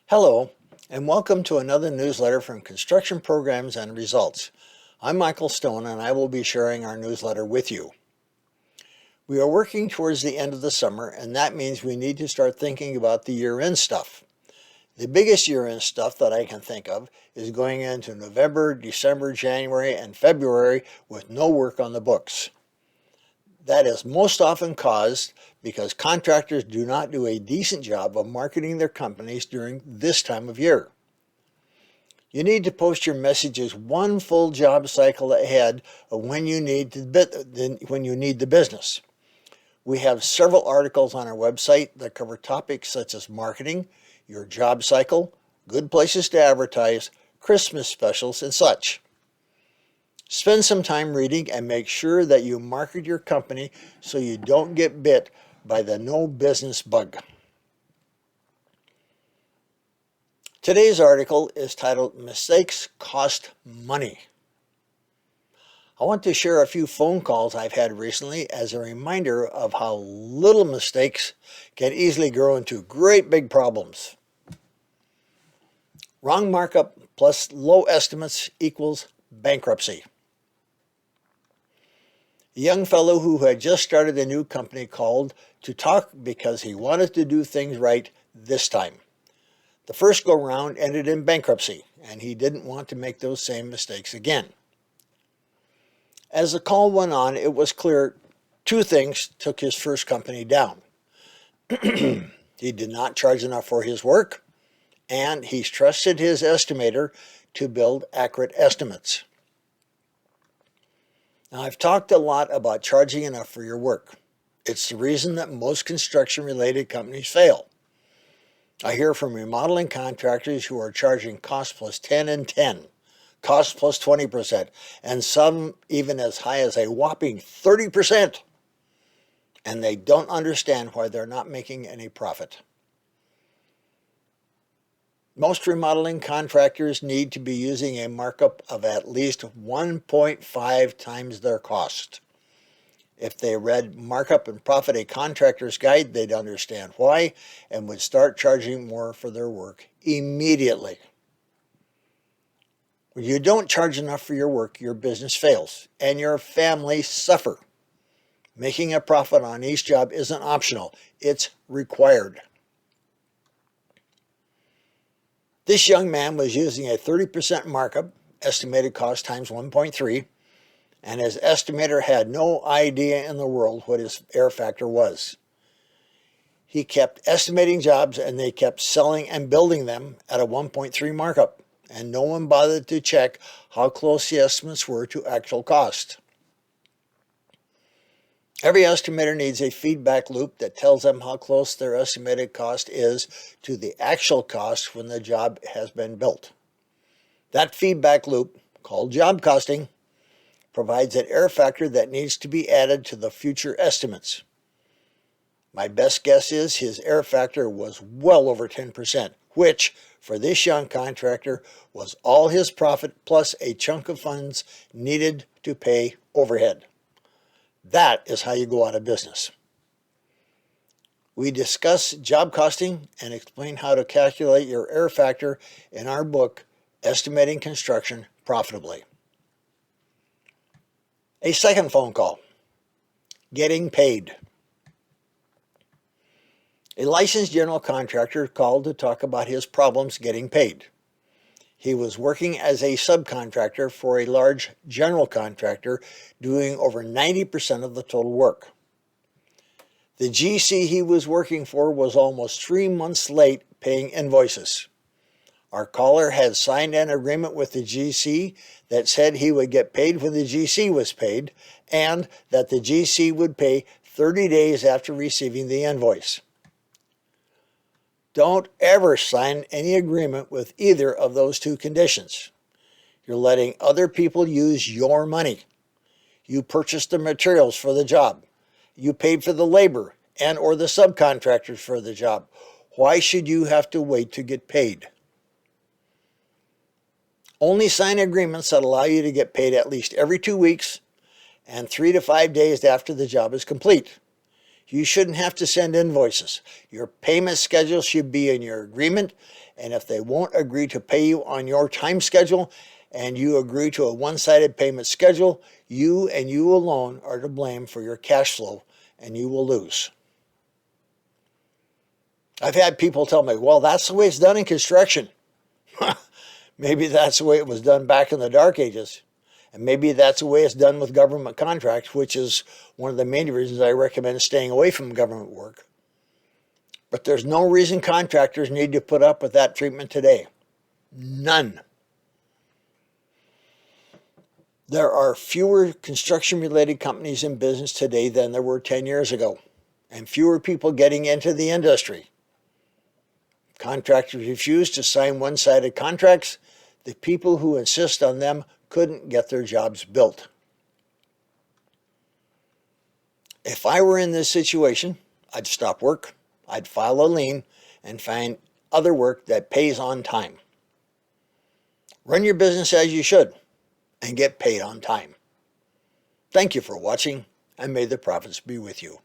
Hello, and welcome to another newsletter from Construction Programs and Results. I'm Michael Stone, and I will be sharing our newsletter with you. We are working towards the end of the summer, and that means we need to start thinking about the year-end stuff. The biggest year-end stuff that I can think of is going into November, December, January, and February with no work on the books. That is most often caused because contractors do not do a decent job of marketing their companies during this time of year. You need to post your messages one full job cycle ahead of when you need the business. We have several articles on our website that cover topics such as marketing, your job cycle, good places to advertise, Christmas specials, and such. Spend some time reading and make sure that you market your company so you don't get bit by the no business bug. Today's article is titled Mistakes Cost Money. I want to share a few phone calls I've had recently as a reminder of how little mistakes can easily grow into great big problems. Wrong markup plus low estimates equals bankruptcy. A young fellow who had just started a new company called to talk because he wanted to do things right this time. The first go-round ended in bankruptcy, and he didn't want to make those same mistakes again. As the call went on, it was clear two things took his first company down. He did not charge enough for his work, and he trusted his estimator to build accurate estimates. Now, I've talked a lot about charging enough for your work. It's the reason that most construction-related companies fail. I hear from remodeling contractors who are charging cost plus 10 and 10, cost plus 20%, and some even as high as a whopping 30%. And they don't understand why they're not making any profit. Most remodeling contractors need to be using a markup of at least 1.5 times their cost. If they read Markup and Profit, a contractor's guide, they'd understand why and would start charging more for their work immediately. When you don't charge enough for your work, your business fails and your family suffer. Making a profit on each job isn't optional, it's required. This young man was using a 30% markup, estimated cost times 1.3, and his estimator had no idea in the world what his error factor was. He kept estimating jobs and they kept selling and building them at a 1.3 markup, and no one bothered to check how close the estimates were to actual cost. Every estimator needs a feedback loop that tells them how close their estimated cost is to the actual cost when the job has been built. That feedback loop, called job costing, provides an error factor that needs to be added to the future estimates. My best guess is his error factor was well over 10%, which, for this young contractor, was all his profit plus a chunk of funds needed to pay overhead. That is how you go out of business. We discuss job costing and explain how to calculate your error factor in our book, Estimating Construction Profitably. A second phone call. Getting paid. A licensed general contractor called to talk about his problems getting paid. He was working as a subcontractor for a large general contractor doing over 90% of the total work. The GC he was working for was almost 3 months late paying invoices. Our caller had signed an agreement with the GC that said he would get paid when the GC was paid and that the GC would pay 30 days after receiving the invoice. Don't ever sign any agreement with either of those two conditions. You're letting other people use your money. You purchased the materials for the job. You paid for the labor and or the subcontractors for the job. Why should you have to wait to get paid? Only sign agreements that allow you to get paid at least every 2 weeks and 3 to 5 days after the job is complete. You shouldn't have to send invoices. Your payment schedule should be in your agreement, And if they won't agree to pay you on your time schedule and you agree to a one-sided payment schedule, you and you alone are to blame for your cash flow, and you will lose. I've had people tell me, well, that's the way it's done in construction. Maybe that's the way it was done back in the dark ages. And maybe that's the way it's done with government contracts, which is one of the main reasons I recommend staying away from government work. But there's no reason contractors need to put up with that treatment today. None. There are fewer construction-related companies in business today than there were 10 years ago, and fewer people getting into the industry. Contractors refuse to sign one-sided contracts. The people who insist on them couldn't get their jobs built. If I were in this situation, I'd stop work, I'd file a lien, and find other work that pays on time. Run your business as you should and get paid on time. Thank you for watching, and may the profits be with you.